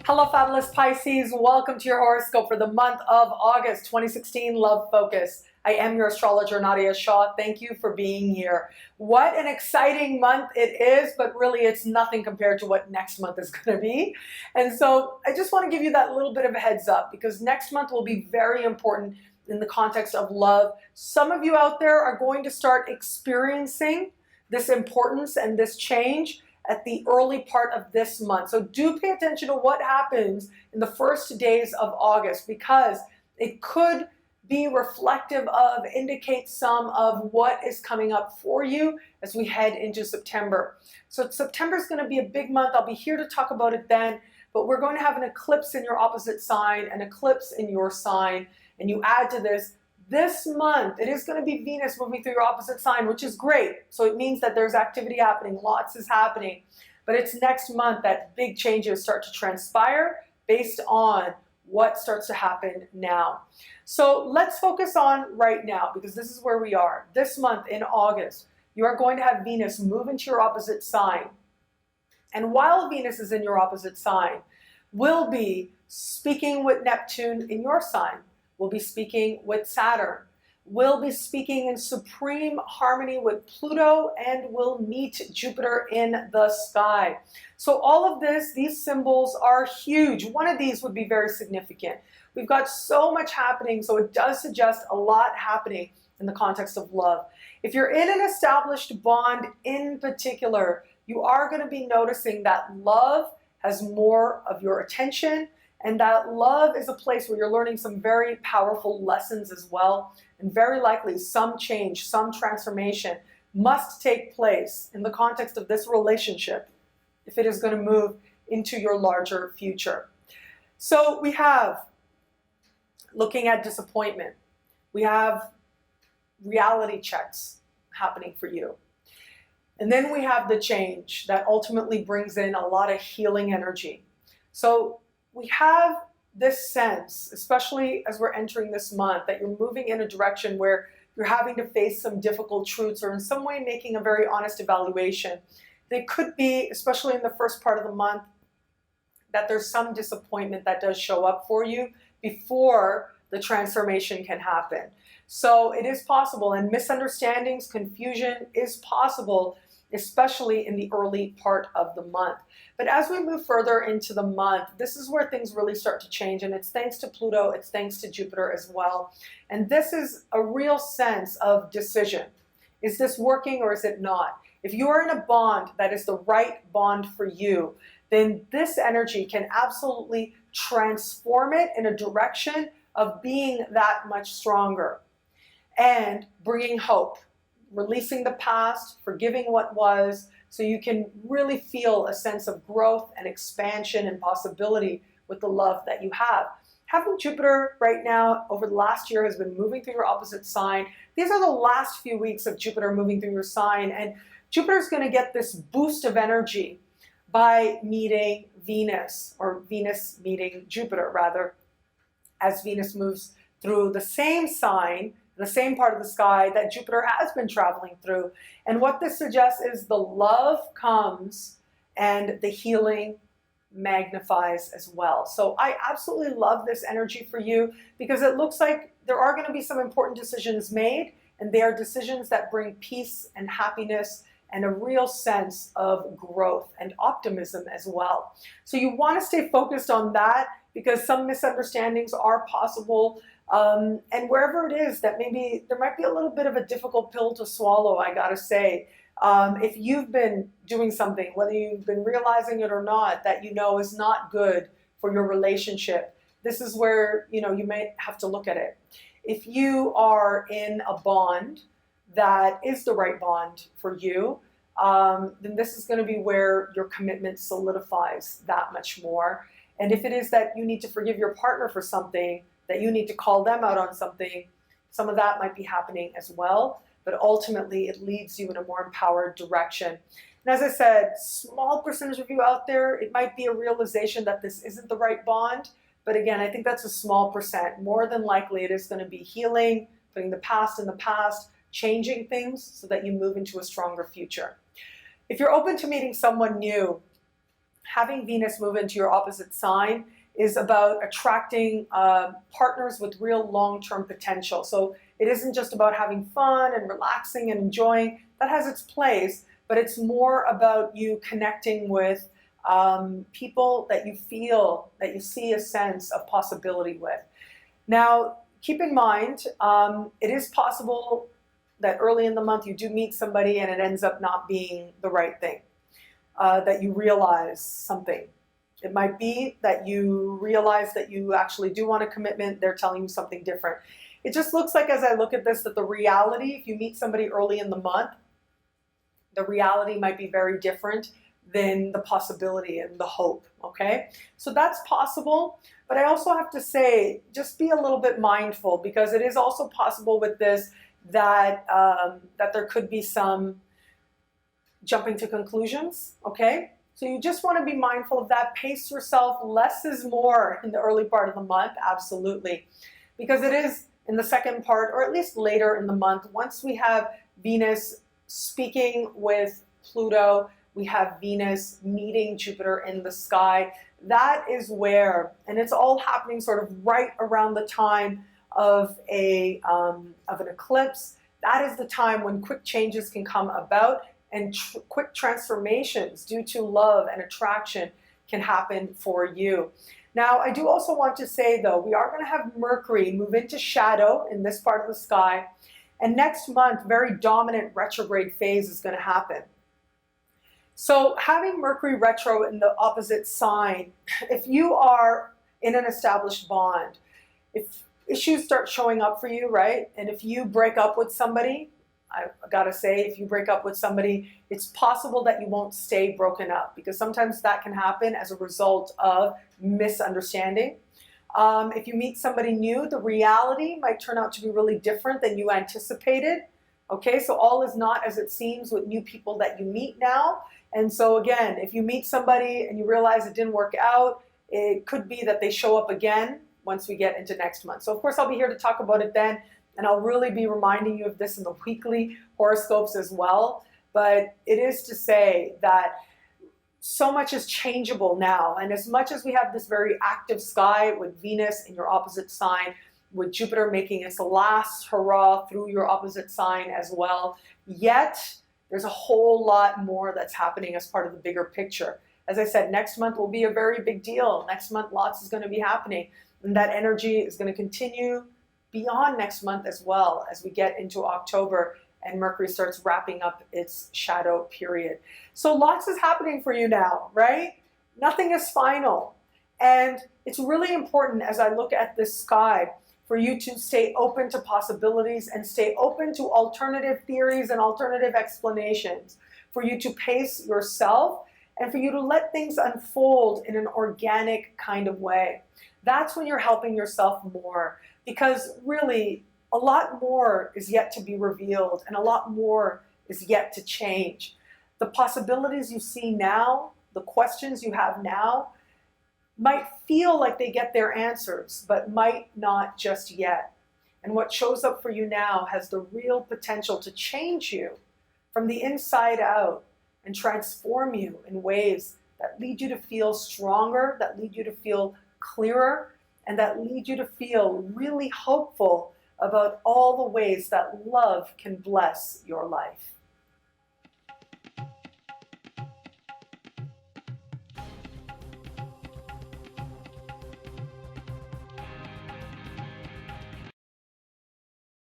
Hello, Fabulous Pisces. Welcome to your horoscope for the month of August 2016, Love Focus. I am your astrologer, Nadiya Shah. Thank you for being here. What an exciting month it is, but really it's nothing compared to what next month is going to be. And so I just want to give you that little bit of a heads up because next month will be very important in the context of love. Some of you out there are going to start experiencing this importance and this change at the early part of this month. So do pay attention to what happens in the first days of August because it could be reflective of, indicate some of what is coming up for you as we head into September. So September is going to be a big month. I'll be here to talk about it then, but we're going to have an eclipse in your opposite sign, an eclipse in your sign, and you add to this month, it is going to be Venus moving through your opposite sign, which is great. So it means that there's activity happening, lots is happening. But it's next month that big changes start to transpire based on what starts to happen now. So let's focus on right now because this is where we are. This month in August, you are going to have Venus move into your opposite sign. And while Venus is in your opposite sign, we'll be speaking with Neptune in your sign. We'll be speaking with Saturn. We'll be speaking in supreme harmony with Pluto, and we'll meet Jupiter in the sky. So all of this, these symbols are huge. One of these would be very significant. We've got so much happening, so it does suggest a lot happening in the context of love. If you're in an established bond in particular, you are going to be noticing that love has more of your attention, and that love is a place where you're learning some very powerful lessons as well. And very likely some change, some transformation must take place in the context of this relationship if it is going to move into your larger future. So we have looking at disappointment. We have reality checks happening for you. And then we have the change that ultimately brings in a lot of healing energy. So we have this sense, especially as we're entering this month, that you're moving in a direction where you're having to face some difficult truths or in some way making a very honest evaluation. It could be, especially in the first part of the month, that there's some disappointment that does show up for you before the transformation can happen. So it is possible, and misunderstandings, confusion is possible, especially in the early part of the month. But as we move further into the month, this is where things really start to change, and it's thanks to Pluto, it's thanks to Jupiter as well. And this is a real sense of decision. Is this working or is it not? If you are in a bond that is the right bond for you, then this energy can absolutely transform it in a direction of being that much stronger and bringing hope, releasing the past, forgiving what was, so you can really feel a sense of growth and expansion and possibility with the love that you have. Having Jupiter right now over the last year has been moving through your opposite sign. These are the last few weeks of Jupiter moving through your sign, and Jupiter's going to get this boost of energy by meeting Venus, or Venus meeting Jupiter rather, as Venus moves through the same sign, the same part of the sky that Jupiter has been traveling through. And what this suggests is the love comes and the healing magnifies as well. So I absolutely love this energy for you because it looks like there are going to be some important decisions made, and they are decisions that bring peace and happiness and a real sense of growth and optimism as well. So you want to stay focused on that because some misunderstandings are possible. And wherever it is that maybe there might be a little bit of a difficult pill to swallow, I gotta say, if you've been doing something, whether you've been realizing it or not, that you know is not good for your relationship, this is where you may have to look at it. If you are in a bond that is the right bond for you, then this is going to be where your commitment solidifies that much more. And if it is that you need to forgive your partner for something, that you need to call them out on something, some of that might be happening as well, but ultimately it leads you in a more empowered direction. And as I said, small percentage of you out there, it might be a realization that this isn't the right bond, but again, I think that's a small percent. More than likely it is going to be healing, putting the past in the past, changing things so that you move into a stronger future. If you're open to meeting someone new, having Venus move into your opposite sign is about attracting partners with real long-term potential. So it isn't just about having fun and relaxing and enjoying. That has its place, but it's more about you connecting with people that you feel, that you see a sense of possibility with. Now, keep in mind, it is possible that early in the month you do meet somebody and it ends up not being the right thing, that you realize something. It might be that you realize that you actually do want a commitment, they're telling you something different. It just looks like, as I look at this, that the reality, if you meet somebody early in the month, the reality might be very different than the possibility and the hope, okay? So that's possible, but I also have to say, just be a little bit mindful, because it is also possible with this that, that there could be some jumping to conclusions, okay? So you just want to be mindful of that. Pace yourself. Less is more in the early part of the month, absolutely. Because it is in the second part, or at least later in the month, once we have Venus speaking with Pluto, we have Venus meeting Jupiter in the sky. That is where, and it's all happening sort of right around the time of an eclipse. That is the time when quick changes can come about, and quick transformations due to love and attraction can happen for you. Now, I do also want to say, though, we are going to have Mercury move into shadow in this part of the sky, and next month, very dominant retrograde phase is going to happen. So having Mercury retro in the opposite sign, if you are in an established bond, if issues start showing up for you, right, and if you break up with somebody, I gotta say, if you break up with somebody, it's possible that you won't stay broken up, because sometimes that can happen as a result of misunderstanding. If you meet somebody new, the reality might turn out to be really different than you anticipated. Okay, so all is not as it seems with new people that you meet now. And so again, if you meet somebody and you realize it didn't work out, it could be that they show up again once we get into next month. So of course I'll be here to talk about it then. And I'll really be reminding you of this in the weekly horoscopes as well. But it is to say that so much is changeable now. And as much as we have this very active sky with Venus in your opposite sign, with Jupiter making its last hurrah through your opposite sign as well, yet there's a whole lot more that's happening as part of the bigger picture. As I said, next month will be a very big deal. Next month, lots is going to be happening. And that energy is going to continue beyond next month as well, as we get into October and Mercury starts wrapping up its shadow period. So lots is happening for you now, right? Nothing is final. And it's really important, as I look at this sky, for you to stay open to possibilities and stay open to alternative theories and alternative explanations, for you to pace yourself and for you to let things unfold in an organic kind of way. That's when you're helping yourself more, because really a lot more is yet to be revealed and a lot more is yet to change. The possibilities you see now, the questions you have now, might feel like they get their answers, but might not just yet. And what shows up for you now has the real potential to change you from the inside out and transform you in ways that lead you to feel stronger, that lead you to feel clearer, and that lead you to feel really hopeful about all the ways that love can bless your life.